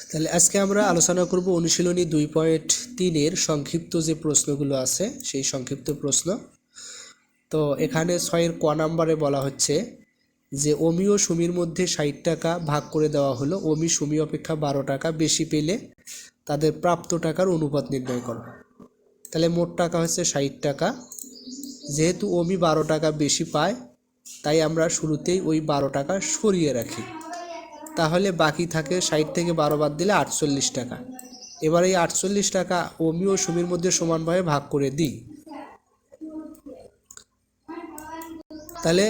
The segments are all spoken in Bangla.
তাহলে আজকে আমরা আলোচনা করব অনুশীলনী 2.3 এর সংক্ষিপ্ত যে প্রশ্নগুলো আছে সেই সংক্ষিপ্ত প্রশ্ন। তো এখানে 6 এর ক নম্বরে বলা হচ্ছে যে অমি ও সুমির মধ্যে 60 টাকা ভাগ করে দেওয়া হলো। অমি সুমি অপেক্ষা 12 টাকা বেশি পেলে তাদের প্রাপ্ত টাকার অনুপাত নির্ণয় করো। তাহলে মোট টাকা হচ্ছে 60 টাকা। যেহেতু অমি 12 টাকা বেশি পায় তাই আমরা শুরুতেই ওই 12 টাকা সরিয়ে রাখি। তাহলে বাকি থাকে 60 থেকে 12 বাদ দিলে 48 টাকা। এবার এই 48 টাকা অমি ও সুমির মধ্যে সমানভাবে ভাগ করে দিই। তাহলে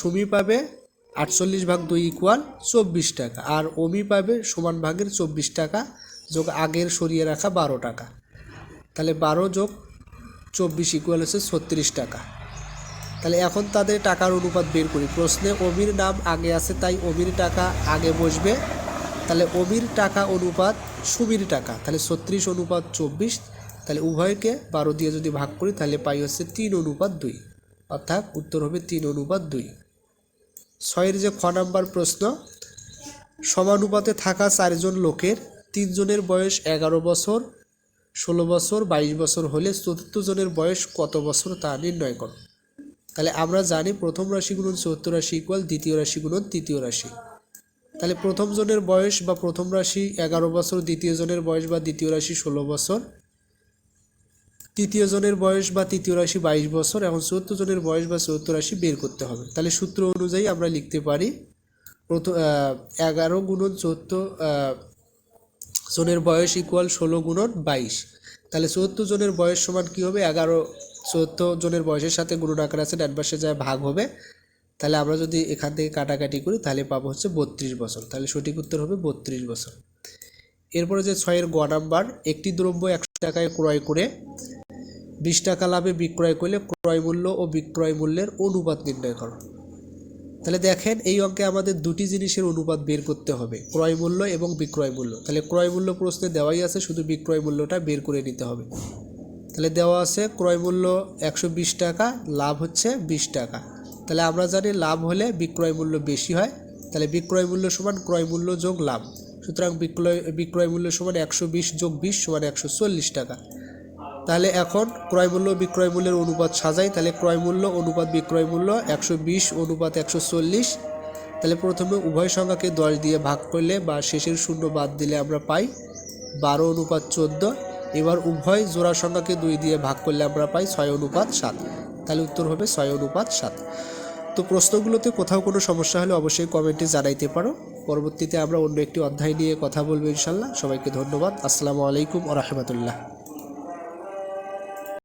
সুমি পাবে 48 ভাগ 2 ইকুয়াল 24 টাকা, আর অমি পাবে সমান ভাগের 24 টাকা যোগ আগের সরিয়ে রাখা 12 টাকা। তাহলে 12 যোগ 24 ইকুয়াল হচ্ছে 36 টাকা। তাহলে এখন তাদের টাকার অনুপাত বের করি। প্রশ্নে অমির নাম আগে আছে তাই অমির টাকা আগে বসবে। তাহলে অমির টাকা অনুপাত সুমির টাকা, তাহলে 36:24। তাহলে উভয়কে 12 দিয়ে যদি ভাগ করি তাহলে পাই হচ্ছে 3:2, অর্থাৎ উত্তর হবে 3:2। 6 এর যে খ নাম্বার প্রশ্ন, সমানুপাতে থাকা 4 জন লোকের 3 জনের বয়স 11 বছর, 16 বছর, 22 বছর হলে চতুর্থ জনের বয়স কত বছর তা নির্ণয় করো। তাহলে আমরা জানি প্রথম রাশি গুণন 74 রাশি ইকুয়াল দ্বিতীয় রাশি গুণন তৃতীয় রাশি। তাহলে প্রথম জনের বয়স বা প্রথম রাশি 11 বছর, দ্বিতীয় জনের বয়স বা দ্বিতীয় রাশি 16 বছর, তৃতীয় জনের বয়স বা তৃতীয় রাশি 22 বছর। এখন চতুর্থ জনের বয়স বা চতুর্থ রাশি বের করতে হবে। তাহলে সূত্র অনুযায়ী আমরা লিখতে পারি 11 গুণন 14 জনের বয়স ইকুয়াল 16 গুণন 22। তাহলে 74 জনের বয়স সমান কী হবে? 11 74 জনের বয়সের সাথে গুণন আকার আছে, ডান পাশে যায় ভাগ হবে। তাহলে আমরা যদি এখান থেকে কাটাকাটি করি তাহলে পাবো হচ্ছে 32 বছর। তাহলে সঠিক উত্তর হবে 32 বছর। এরপরে যে 6 এর গ নাম্বার, একটি দ্রব্য 100 টাকায় ক্রয় করে 20 টাকা লাভে বিক্রয় করলে ক্রয় মূল্য ও বিক্রয় মূল্যের অনুপাত নির্ণয় করো। তাহলে দেখেন এই অঙ্কে আমাদের দুটি জিনিসের অনুপাত বের করতে হবে, ক্রয় মূল্য এবং বিক্রয় মূল্য। তাহলে ক্রয় মূল্য প্রশ্নে দেওয়াই আছে, শুধু বিক্রয় মূল্যটা বের করে নিতে হবে। তাহলে দেওয়া আছে ক্রয় মূল্য 120 টাকা, লাভ হচ্ছে 20 টাকা। তাহলে আমরা জানি লাভ হলে বিক্রয় মূল্য বেশি হয়। তাহলে বিক্রয় মূল্য সমান ক্রয় মূল্য যোগ লাভ। সুতরাং বিক্রয় মূল্য সমান 120 যোগ 20 সমান 140 টাকা। তাহলে এখন ক্রয় মূল্য বিক্রয় মূল্যের অনুপাত সাজাই। তাহলে ক্রয় মূল্য অনুপাত বিক্রয় মূল্য 120 অনুপাত 140। তাহলে প্রথমে উভয় সংখ্যাকে 10 দিয়ে ভাগ করলে বা শেষের শূন্য বাদ দিলে আমরা পাই 12:14। এবার উভয় জোড়া সংখ্যাকে 2 দিয়ে ভাগ করলে আমরা পাই 6:7। তাহলে উত্তর হবে 6:7। তো প্রশ্নগুলোতে কোথাও কোনো সমস্যা হলে অবশ্যই কমেন্টে জানাইতে পারো। পরবর্তীতে আমরা অন্য একটি অধ্যায় নিয়ে কথা বলবো ইনশাল্লাহ। সবাইকে ধন্যবাদ। আসসালামু আলাইকুম ওয়া রাহমাতুল্লাহ।